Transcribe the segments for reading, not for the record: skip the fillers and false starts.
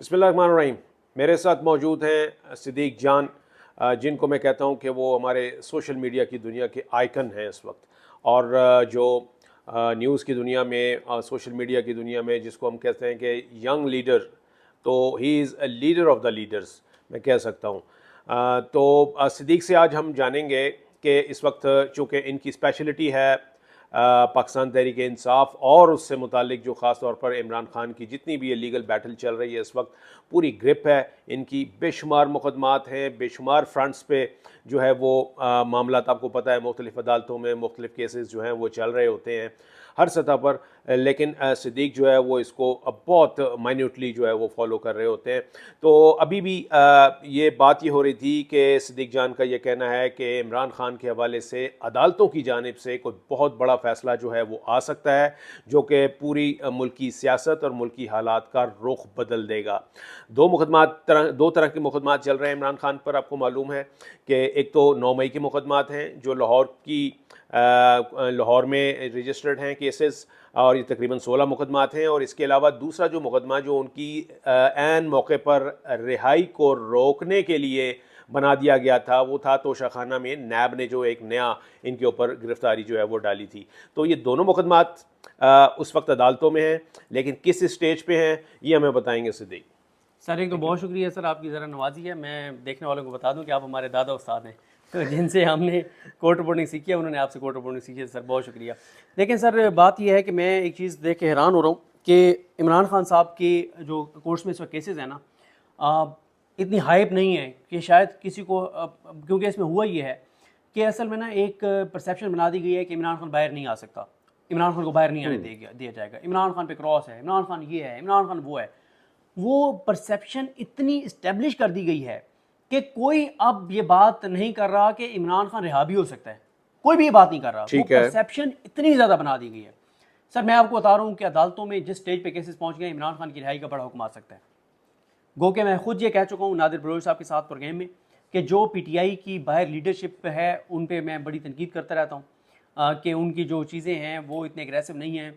बिस्मिल्लाहिर्रहमानिर्रहीम। मेरे साथ मौजूद हैं सिद्दीक जान, जिनको मैं कहता हूं कि वो हमारे सोशल मीडिया की दुनिया के आइकन हैं इस वक्त। और जो न्यूज़ की दुनिया में, सोशल मीडिया की दुनिया में जिसको हम कहते हैं कि यंग लीडर, तो he is a leader of the leaders, मैं कह सकता हूँ। तो सिद्दीक से आज हम जानेंगे कि इस वक्त चूँकि इनकी स्पेशलिटी है पाकिस्तान तहरीक इंसाफ और उससे मुतालिक जो ख़ास तौर पर इमरान खान की जितनी भी ये लीगल बैटल चल रही है इस वक्त, पूरी ग्रिप है इनकी। बेशुमार मुकदमात हैं, बेशुमार फ्रंट्स पे जो है वो मामलात, आपको पता है मुख्तलिफ़ अदालतों में मुख्तलिफ़ केसेस जो हैं वो चल रहे होते हैं हर सतह पर। लेकिन सिद्दीक जो है वो इसको बहुत माइन्यूटली जो है वो फॉलो कर रहे होते हैं। तो अभी भी ये बात ये हो रही थी कि सिद्दीक जान का ये कहना है कि इमरान खान के हवाले से अदालतों की जानिब से कोई बहुत बड़ा फ़ैसला जो है वो आ सकता है, जो कि पूरी मुल्की सियासत और मुल्की हालात का रुख बदल देगा। दो तरह के मुकदमात चल रहे हैं इमरान खान पर, आपको मालूम है कि एक तो 9 मई के मुकदमात हैं जो लाहौर में रजिस्टर्ड हैं केसेस, और ये तकरीबन 16 मुकदमात हैं। और इसके अलावा दूसरा जो मुकदमा जो उनकी ऐन मौके पर रिहाई को रोकने के लिए बना दिया गया था, वो था तोशाखाना में नैब ने जो एक नया इनके ऊपर गिरफ्तारी जो है वो डाली थी। तो ये दोनों मुकदमात उस वक्त अदालतों में हैं, लेकिन किस स्टेज पे हैं ये हमें बताएंगे सिद्दीक। सर एक तो बहुत शुक्रिया सर, आपकी ज़रा नवाजी है। मैं देखने वालों को बता दूं कि आप हमारे दादा उस्ताद हैं, तो जिनसे हमने कोर्ट रिपोर्टिंग सीखी है उन्होंने आपसे कोर्ट रिपोर्टिंग सीखी है। सर बहुत शुक्रिया। लेकिन सर बात यह है कि मैं एक चीज़ देख के हैरान हो रहा हूँ कि इमरान खान साहब की जो कोर्ट्स में इस वक्त केसेस हैं ना, इतनी हाइप नहीं है कि शायद किसी को, क्योंकि इसमें हुआ ये है कि असल में ना एक परसेप्शन बना दी गई है कि इमरान खान बाहर नहीं आ सकता, इमरान खान को बाहर नहीं आने दिया जाएगा, इमरान खान पे क्रॉस है, इमरान खान ये है, इमरान खान वो है। वो परसेप्शन इतनी इस्टेब्लिश कर दी गई है कि कोई अब ये बात नहीं कर रहा कि इमरान खान रिहा भी हो सकता है, कोई भी ये बात नहीं कर रहा। वो परसेप्शन इतनी ज़्यादा बना दी गई है। सर मैं आपको बता रहा हूँ कि अदालतों में जिस स्टेज पे केसेस पहुँच गए, इमरान खान की रिहाई का बड़ा हुक्म आ सकता है। गो के मैं खुद ये कह चुका हूँ नादिर बलोच साहब के साथ प्रोग्राम में कि जो पीटीआई की बाहर लीडरशिप है उन पे मैं बड़ी तनकीद करता रहता हूँ कि उनकी जो चीज़ें हैं वो इतने एग्रेसिव नहीं हैं।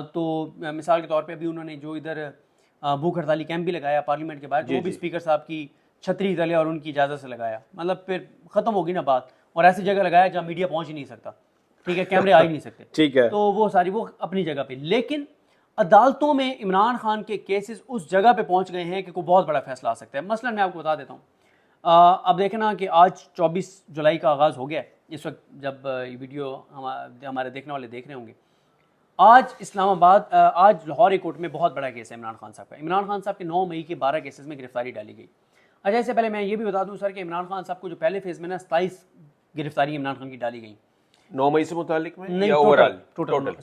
तो मिसाल के तौर पे अभी उन्होंने जो इधर भूख हड़ताली कैंप भी लगाया पार्लियामेंट के बाहर, जो भी स्पीकर साहब की छतरी तले और उनकी इजाज़त से लगाया, मतलब फिर ख़त्म होगी ना बात। और ऐसी जगह लगाया जहाँ मीडिया पहुँच ही नहीं सकता, ठीक है, कैमरे आ ही नहीं सकते, ठीक है। तो वो सारी वो अपनी जगह पे। लेकिन अदालतों में इमरान खान के केसेस उस जगह पे पहुंच गए हैं कि कोई बहुत बड़ा फैसला आ सकता है। मसलन मैं आपको बता देता हूँ, अब देखना कि आज 24 जुलाई का आगाज़ हो गया है, इस वक्त जब ये वीडियो हमारे देखने वाले देख रहे होंगे। आज लाहौर एक कोर्ट में बहुत बड़ा केस है इमरान खान साहब का। इमरान खान साहब के 9 मई के 12 केसेस में गिरफ्तारी डाली गई। अच्छा, इससे पहले मैं ये भी बता दूं सर कि इमरान खान साहब को जो पहले फेज़ में ना 27 गिरफ्तारी इमरान खान की डाली गई 9 मई से मुतालिक में, नहीं, या ओवरऑल टोटल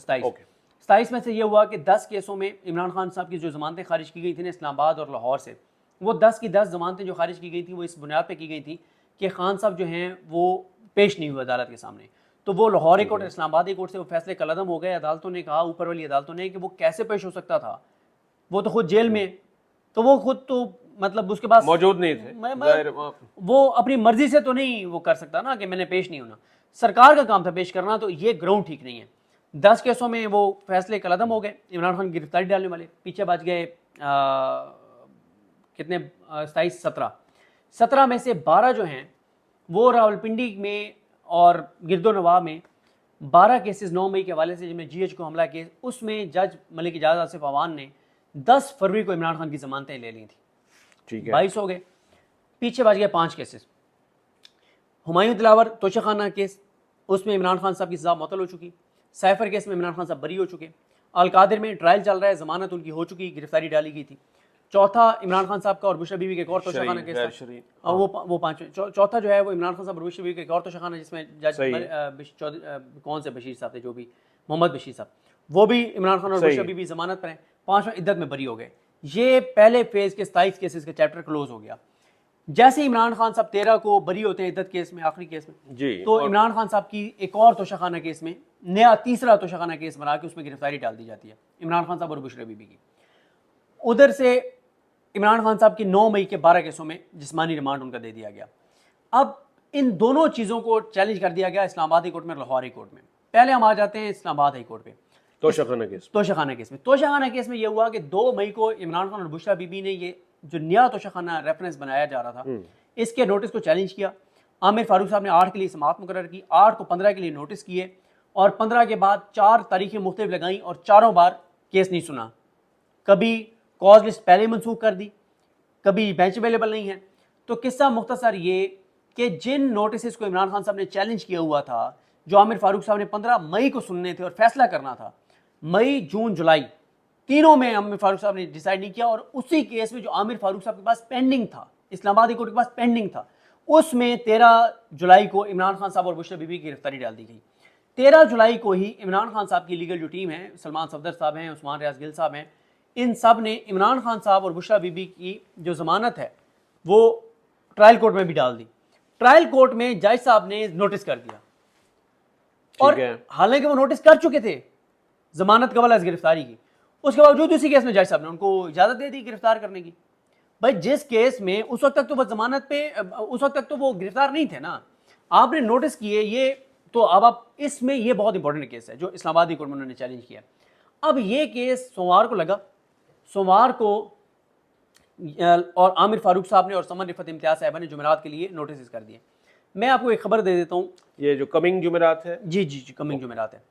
27 में से ये हुआ कि 10 केसों में इमरान खान साहब की जो ज़मानतें खारिज की गई थी ना इस्लामाबाद और लाहौर से, वो 10 की 10 ज़मानतें जो खारिज की गई थी वो इस बुनियाद पर की गई थी कि खान साहब जो हैं वो पेश नहीं हुए अदालत के सामने। तो वो लाहौर कोर्ट, इस्लामाबादी कोर्ट से वो फैसले कलअदम हो गए। अदालतों ने कहा, ऊपर वाली अदालतों ने, कि वो कैसे पेश हो सकता था, वो तो खुद जेल में, तो वो खुद तो मतलब उसके पास मौजूद नहीं थे। वो अपनी मर्जी से तो नहीं वो कर सकता ना कि मैंने पेश नहीं होना, सरकार का काम था पेश करना। तो ये ग्राउंड ठीक नहीं है। 10 केसों में वो फैसले कलअदम हो गए, इमरान खान की गिरफ्तारी डालने वाले पीछे बच गए। कितने, 27, 17 में से 12 जो हैं वो रावलपिंडी में और गिरदोनवा में 12 केसेस 9 मई के हवाले से, जिनमें GH को हमला केस, उसमें जज मलिक इजाज़ आसिफ अवान ने 10 फरवरी को इमरान खान की ज़मानतें ले ली थी। ठीक है, 22 हो गए। पीछे बच गए 5 केसेस। हुमायूं दिलावर तोशाखाना केस, उसमें इमरान खान साहब की सज़ा मुअत्तल हो चुकी। साइफर केस में इमरान खान साहब बरी हो चुके। अलकादिर में ट्रायल चल रहा है, ज़मानत उनकी हो चुकी, गिरफ्तारी डाली गई थी। चौथा इमरान खान साहब का और बुशरा बीवी के एक और तोशाखाना केस था, और वो पांचवें। चौथा जो है वो इमरान खान साहब और बुशरा बीवी के एक और तोशाखाना, जिसमें जज कौन से बशीर साहब थे, जो भी मोहम्मद बशीर साहब, वो भी इमरान खान और बुशरा बीवी जमानत पर हैं। 5वां इद्दत में बरी हो गए। ये पहले फेज के 27 केसेस का चैप्टर क्लोज हो गया। जैसे इमरान खान साहब 13 को बरी होते हैं इद्दत केस में, आखिरी केस में जी, तो इमरान खान साहब की एक और तोशाखाना केस में नया तीसरा तोशाखाना केस बना के उसमें गिरफ्तारी डाल दी जाती है इमरान खान साहब और बुशरा बीबी की। उधर से इमरान खान साहब की 9 मई के 12 केसों में जिस्मानी रिमांड उनका दे दिया गया। अब इन दोनों चीज़ों को चैलेंज कर दिया गया इस्लामाबाद हाई कोर्ट में और लाहौर हाई कोर्ट में। पहले हम आ जाते हैं इस्लामाबाद हाई कोर्ट पे, तोशाखाना केस में। तोशाखाना केस में यह हुआ कि 2 मई को इमरान खान और बुशरा बीबी ने ये जो नया तोशाखाना रेफरेंस बनाया जा रहा था, इसके नोटिस को चैलेंज किया। आमिर फारूक साहब ने 8 के लिए समाअत मुकर्रर की, 8 को 15 के लिए नोटिस किए और 15 के बाद 4 तारीखें मुख्तलिफ लगाई और चारों बार केस नहीं सुना। कभी कॉज लिस्ट पहले मंसूख कर दी, कभी बेंच अवेलेबल नहीं है। तो किस्सा मुख्तसर ये कि जिन नोटिस को इमरान खान साहब ने चैलेंज किया हुआ था, जो आमिर फारूक साहब ने 15 मई को सुनने थे और फैसला करना था, मई, जून, जुलाई तीनों में आमिर फारूक साहब ने डिसाइड नहीं किया। और उसी केस में जो आमिर फारूक साहब के पास पेंडिंग था, इस्लामाबादी कोर्ट के पास पेंडिंग था, उसमें 13 जुलाई को इमरान खान साहब और बुशरा बीबी की गिरफ्तारी डाल दी गई। 13 जुलाई को ही इमरान खान साहब की लीगल जो टीम है, सलमान सफदर साहब हैं, उस्मान रियाज गिल साहब हैं, इन सब ने इमरान खान साहब और बुशरा बीबी की जो जमानत है वो ट्रायल कोर्ट में भी डाल दी। ट्रायल कोर्ट में जज साहब ने नोटिस कर दिया और हालांकि वो नोटिस कर चुके थे जमानत कबल अज़ गिरफ्तारी की, उसके बावजूद उसी केस में जज साहब ने उनको इजाजत दे दी गिरफ्तार करने की। भाई जिस केस में उस वक्त तक तो वो जमानत पे, उस वक्त तक तो वो गिरफ्तार नहीं थे ना, आपने नोटिस किए ये, तो अब आप इसमें ये बहुत इंपॉर्टेंट केस है जो इस्लामाबादी कोर्ट में उन्होंने चैलेंज किया। अब ये केस सोमवार को लगा, सोमवार को और आमिर फारूक साहब ने और समन रिफत इम्तियाज साहबा ने जुमेरात के लिए नोटिस कर दिए। मैं आपको एक खबर दे देता हूँ, ये जो कमिंग जुमेरात है, जी जी जी कमिंग जुमेरात है,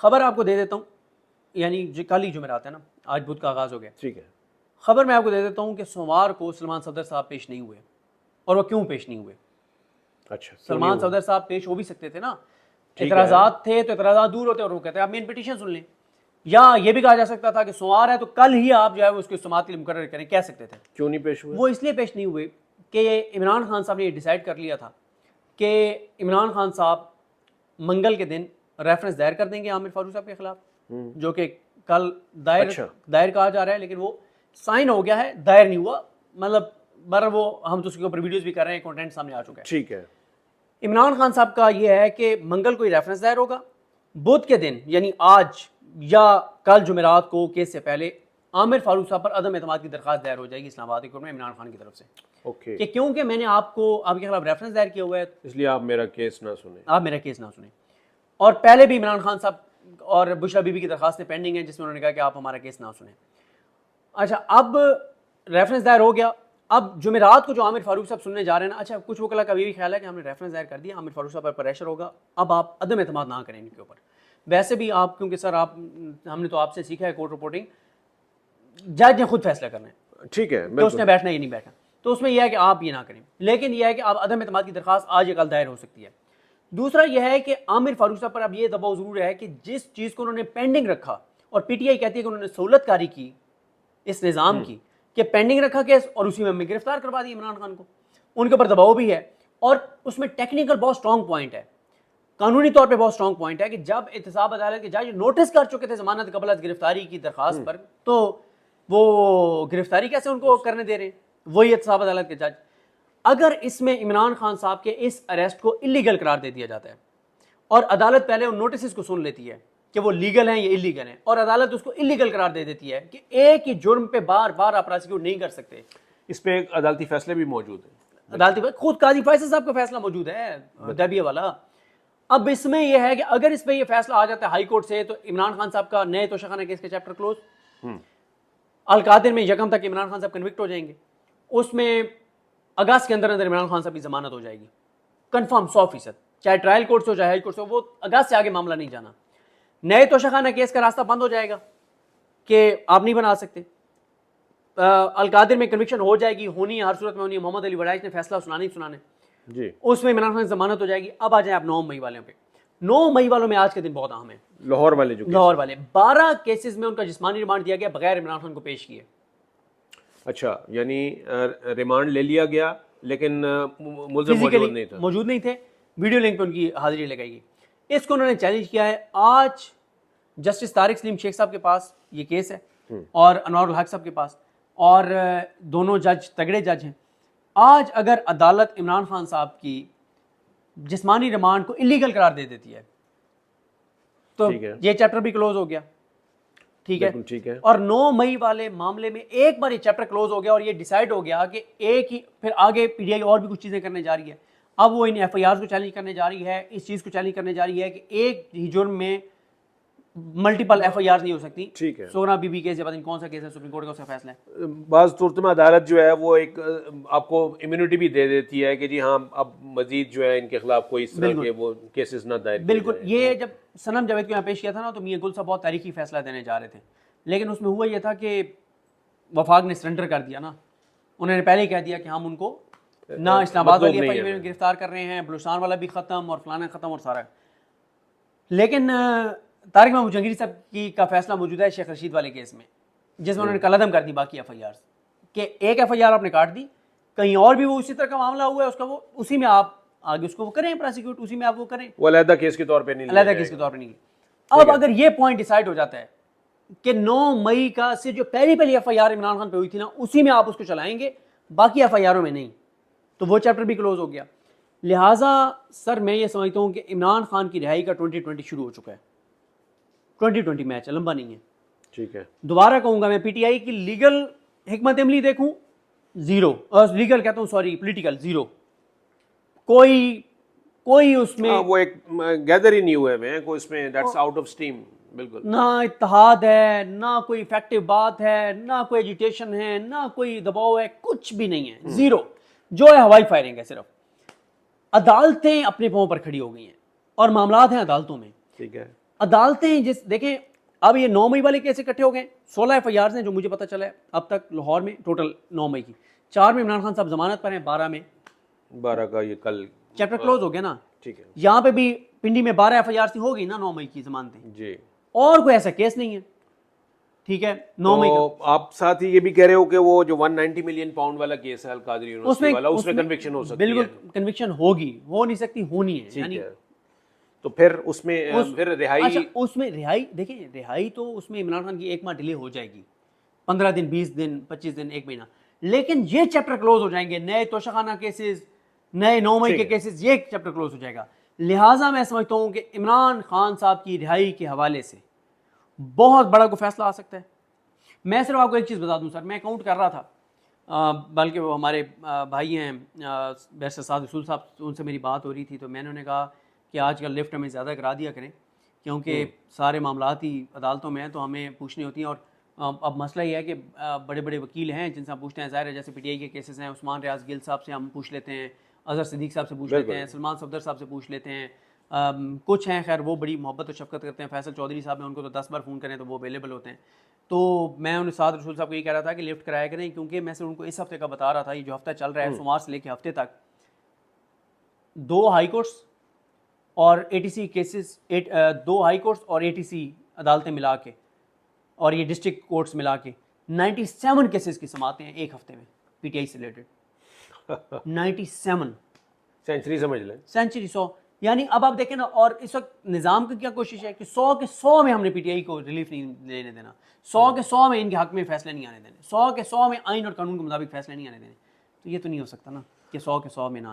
खबर आपको दे देता हूँ, यानी जो कल ही जुमेरात है ना, आज बुध का आगाज़ हो गया, ठीक है। खबर मैं आपको दे देता हूँ कि सोमवार को सलमान सफदर साहब पेश नहीं हुए। और वो क्यों पेश नहीं हुए? अच्छा, सलमान सफदर साहब पेश हो भी सकते थे ना, इतराज़ात थे तो इतराज़ात दूर होते और वो कहते हैं आप मेन पिटीशन सुन लें, या ये भी कहा जा सकता था कि सोमवार है तो कल ही आप जो है उसकी समाअत के लिए मुकर्रर करें, कह सकते थे। क्यों नहीं पेश हुए? वो इसलिए पेश नहीं हुए कि इमरान खान साहब ने ये डिसाइड कर लिया था कि इमरान खान साहब मंगल के दिन रेफरेंस दायर कर देंगे आमिर फारूक साहब के खिलाफ, जो कि कल दायर कहा जा रहा है, लेकिन वो साइन हो गया है, दायर नहीं हुआ। मतलब बर वो हम तो उसके ऊपर वीडियोस भी कर रहे हैं, कंटेंट सामने आ चुका है। ठीक है। इमरान खान साहब का ये है कि मंगल को ही रेफरेंस दायर होगा, बुध के दिन यानी आज या कल जुमेरात को केस से पहले आमिर फारूक साहब पर अदम एतमाद की दरखास्त दायर हो जाएगी इस्लामाबाद कोर्ट में इमरान खान की तरफ से। ओके। कि क्योंकि मैंने आपके खिलाफ रेफरेंस दायर किया हुआ है, इसलिए आप मेरा केस ना सुने, आप मेरा केस ना सुने। और पहले भी इमरान खान साहब और बुशरा बीबी की दरखास्तें पेंडिंग हैं जिसमें उन्होंने कहा कि आप हमारा केस ना सुने। अच्छा, अब रेफरेंस दायर हो गया, अब जुमेरात को जो आमिर फारूक साहब सुनने जा रहे हैं ना, अच्छा कुछ वकला का भी ख्याल है कि हमने रेफरेंस दायर कर दिया, आमिर फारूक साहब पर प्रेशर होगा, अब आप अदम एतमाद ना करें इनके ऊपर। वैसे भी आप, क्योंकि सर आप, हमने तो आपसे सीखा है कोर्ट रिपोर्टिंग, जज ने खुद फैसला करना है, ठीक है, तो उसने बैठना ये नहीं बैठना, तो उसमें यह है कि आप ये ना करें। लेकिन यह है कि आप अदम एतमाद की दरखास्त आज या कल दायर हो सकती है। दूसरा यह है कि आमिर फारूक साहब पर अब ये दबाव जरूर है कि जिस चीज़ को उन्होंने पेंडिंग रखा, और पीटीआई कहती है कि उन्होंने सहूलतकारी की इस निज़ाम की कि पेंडिंग रखा केस और उसी में गिरफ्तार करवा दी इमरान खान को, उनके ऊपर दबाव भी है। और उसमें टेक्निकल बहुत स्ट्रॉन्ग पॉइंट है, कानूनी तौर पे बहुत स्ट्रॉन्ग पॉइंट है कि जब एहतसाब अदालत के जज नोटिस कर चुके थे जमानत कबल अज़ गिरफ्तारी की दरखास्त पर, तो वो गिरफ्तारी कैसे उनको करने दे रहे हैं वही एहतसाब अदालत के जज। अगर इसमें इमरान खान साहब के इस अरेस्ट को इलीगल करार दे दिया जाता है और अदालत पहले उन नोटिस को सुन लेती है कि वो लीगल हैं या इलीगल हैं, और अदालत उसको इलीगल करार दे देती है कि एक ही जुर्म पे बार बार आप प्रोसिक्यूट नहीं कर सकते, इस पे एक अदालती फैसले भी मौजूद है, अदालती खुद काजी फैसल साहब का फैसला मौजूद है दैबिया वाला। अब इसमें यह है कि अगर इस पे ये फैसला आ जाता है हाई कोर्ट से, तो इमरान खान साहब का नए तोशाखाना केस का चैप्टर क्लोज। अलकादिर में यकम तक इमरान खान साहब कन्विक्ट हो जाएंगे, उसमें अगस्त के अंदर अंदर इमरान खान साहब की जमानत हो जाएगी कंफर्म 100%, चाहे ट्रायल कोर्ट से हो चाहे हाई कोर्ट से हो, वो अगस्त से आगे मामला नहीं जाना। नए तोशाखाना केस का रास्ता बंद हो जाएगा कि आप नहीं बना सकते। अलकादिर में कन्विक्शन हो जाएगी, होनी है, हर सूरत में होनी है, मोहम्मद अली वड़ाइश ने फैसला सुनाने ही सुनाने जी, उसमें इमरान खान की जमानत हो जाएगी। अब आ जाए आप 9 मई वालों पे। 9 मई वालों में आज के दिन बहुत अहम है, लाहौर वाले जो लाहौर वाले 12 केसेस में उनका जिस्मानी रिमांड दिया गया बगैर इमरान खान को पेश किए। अच्छा, यानी रिमांड ले लिया गया लेकिन मुल्ज़िम मौजूद नहीं थे, वीडियो लिंक पे उनकी हाजिरी लगाएगी। इसको उन्होंने चैलेंज किया है। आज जस्टिस तारिक सलीम शेख साहब के पास ये केस है और अनवारुल हक साहब के पास, और दोनों जज तगड़े जज हैं। आज अगर अदालत इमरान खान साहब की जिस्मानी रिमांड को इलीगल करार दे देती है तो ये चैप्टर भी क्लोज हो गया, ठीक है। और 9 मई वाले मामले में एक बार ये चैप्टर क्लोज हो गया और ये डिसाइड हो गया कि एक ही, फिर आगे पीटीआई और भी कुछ चीज़ें करने जा रही है। अब वो इन एफआईआर को चैलेंज करने जा रही है, इस चीज़ को चैलेंज करने जा रही है कि एक ही जुर्म में मल्टीपल FIR नहीं हो सकती। ठीक है। सोना बीबी केस या पता नहीं कौन सा केस है, सुप्रीम कोर्ट का उसका फैसला है। बाज़ सूरत में अदालत जो है वो एक आपको इम्यूनिटी भी दे देती है कि जी हाँ अब मजीद जो है इनके खिलाफ कोई इस तरह के वो केसेस ना दायर किए बिल्कुल। जाएं। ये जब सनम जावेद को यहाँ पेश किया था ना, तो मियां गुल साहब बहुत तारीखी फैसला देने जा रहे थे, लेकिन उसमें हुआ ये था कि वफाक ने सरेंडर कर दिया ना। उन्होंने पहले ही कह दिया कि हम उनको ना इस्लामाबाद वाली FIR में गिरफ्तार कर रहे हैं, बलूचिस्तान वाला भी ख़त्म और फलाना ख़त्म और सारा। लेकिन तारिक महमूद जहांगीर साहब की का फैसला मौजूद है शेख रशीद वाले केस में, जिसमें उन्होंने कलअदम कर दी बाकी FIR कि एक FIR आपने काट दी, कहीं और भी वो उसी तरह का मामला हुआ है उसका, वो उसी में आप आगे उसको वो करें प्रोसिक्यूट, उसी में आप वो करें, वो अलहदा केस के तौर पे नहीं, अलहदा केस के तौर पर नहीं। अब अगर ये पॉइंट डिसाइड हो जाता है कि 9 मई का से जो पहली FIR इमरान खान पे हुई थी ना, उसी में आप उसको चलाएंगे, बाकी FIR में नहीं, तो वो चैप्टर भी क्लोज हो गया। लिहाजा सर मैं ये समझता हूँ कि इमरान खान की रिहाई का 2020 शुरू हो चुका है। 2020 मैच है, लंबा नहीं है। ठीक है। दोबारा कहूँगा मैं, PTI की लीगल हिकमत अमली देखूँ, जीरो। लीगल कहता हूँ, सॉरी, पॉलिटिकल जीरो। कोई उसमें वो एक गैदर ही नहीं हुए हैं, कोई उसमें दैट्स आउट ऑफ स्टीम। बिल्कुल ना इत्तेहाद है, ना कोई इफेक्टिव बात है, ना कोई एजिटेशन है, ना कोई दबाव है, कुछ भी नहीं है, जीरो। जो है हवाई फायरिंग है सिर्फ। अदालतें अपने पांव पर खड़ी हो गई हैं और मामलात हैं अदालतों में। ठीक है। अदालतें जिस देखें, अब ये 9 मई वाले केस इकट्ठे हो गए, 16 FIR हैं जो मुझे पता चला है अब तक लाहौर में, टोटल 9 मई की। 4 में इमरान खान साहब जमानत पर हैं, 12 का ये कल चैप्टर क्लोज हो गया ना। ठीक है। यहाँ पे भी पिंडी में 12 FIR हो गई ना 9 मई की जमानतें जी, और कोई ऐसा केस नहीं है। ठीक है, 9 मई तो आप साथ ही ये भी कह रहे हो कि वो जो 190 मिलियन पाउंड वाला केस है अल-कादरी यूनिवर्सिटी वाला, उसमें कन्विक्शन हो सकती है। बिल्कुल कन्विक्शन होगी, हो नहीं सकती, होनी है। यानी तो फिर उसमें फिर रिहाई, अच्छा उसमें रिहाई देखिए, रिहाई तो उसमें इमरान खान की 1 माह डिले हो जाएगी, 15 दिन, 20 दिन, 25 दिन, 1 महीना, लेकिन ये चैप्टर क्लोज हो जाएंगे। नए तोशाखाना केसेस, नए 9 मई के केसेस, ये चैप्टर क्लोज हो जाएगा। लिहाजा मैं समझता हूँ कि इमरान खान साहब की रिहाई के हवाले से बहुत बड़ा कोई फैसला आ सकता है। मैं सिर्फ आपको एक चीज़ बता दूं सर, मैं काउंट कर रहा था, बल्कि वो हमारे भाई हैं बैरिस्टर साद रसूल साहब, उनसे मेरी बात हो रही थी, तो मैंने उन्हें कहा कि आजकल लिफ्ट हमें ज़्यादा करा दिया करें, क्योंकि सारे मामलात ही अदालतों में हैं, तो हमें पूछनी होती हैं। और अब मसला ये है कि बड़े बड़े वकील हैं जिनसे हम पूछते हैं, ज़ाहिर है जैसे PTI के केसेस हैं, उस्मान रियाज गिल साहब से हम पूछ लेते हैं, अजहर सिद्दीक साहब से पूछ लेते हैं, सलमान सफदर साहब से पूछ लेते हैं, कुछ हैं खैर वो बड़ी मोहब्बत और शफकत करते हैं, फैसल चौधरी साहब हैं, उनको तो 10 बार फ़ोन करें तो वो अवेलेबल होते हैं। तो मैं उन्हें साद रसूल साहब को ये कह रहा था कि लिफ्ट कराया करें, क्योंकि मैं सिर्फ उनको इस हफ्ते का बता रहा था, ये जो हफ्ता चल रहा है सोमवार से लेकर हफ्ते तक 2 हाई कोर्ट्स और ATC केसेस, 2 हाई कोर्ट्स और ATC अदालतें मिला के और ये डिस्ट्रिक्ट कोर्ट्स मिला के 97 केसेस की समातें हैं एक हफ्ते में PTI से रिलेटेड। 97 सेंचुरी समझ लें, सेंचुरी 100। यानी अब आप देखें ना, और इस वक्त निज़ाम की क्या कोशिश है कि 100 के 100 में हमने PTI को रिलीफ नहीं लेने देना, 100 के 100 में इनके हक में फैसले नहीं आने देने, 100 के 100 में आइन और कानून के मुताबिक फैसले नहीं आने देने। तो ये तो नहीं हो सकता ना कि 100 के 100 में ना